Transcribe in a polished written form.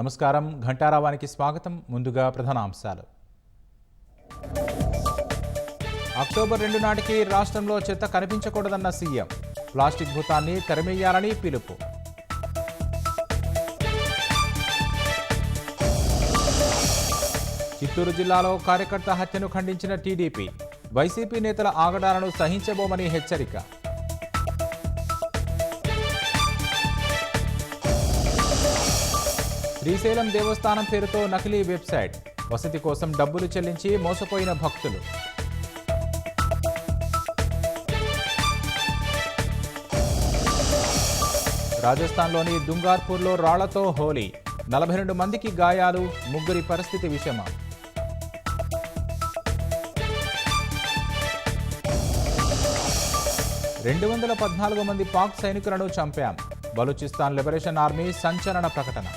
నమస్కారం. ఘంటారావానికి స్వాగతం. ముందుగా ప్రధానాంశాలు. అక్టోబర్ 2 నాటికి రాష్ట్రంలో చెత్త కనిపించకూడదన్న సీఎం. ప్లాస్టిక్ భూతాన్ని తరిమేయాలని పిలుపు. చిత్తూరు జిల్లాలో కార్యకర్త హత్యను ఖండించిన టీడీపీ. వైసీపీ నేతల ఆగడాలను సహించబోమని హెచ్చరిక. శ్రీశైలం దేవస్థానం పేరుతో నకిలీ వెబ్సైట్. వసతి కోసం డబ్బులు చెల్లించి మోసపోయిన భక్తులు. రాజస్థాన్లోని దుంగార్పూర్లో రాళ్లతో హోలీ. 42 మందికి గాయాలు, 3 పరిస్థితి విషమం. రెండు 214 మంది పాక్ సైనికులను చంపాం. బలూచిస్తాన్ లిబరేషన్ ఆర్మీ సంచలన ప్రకటన.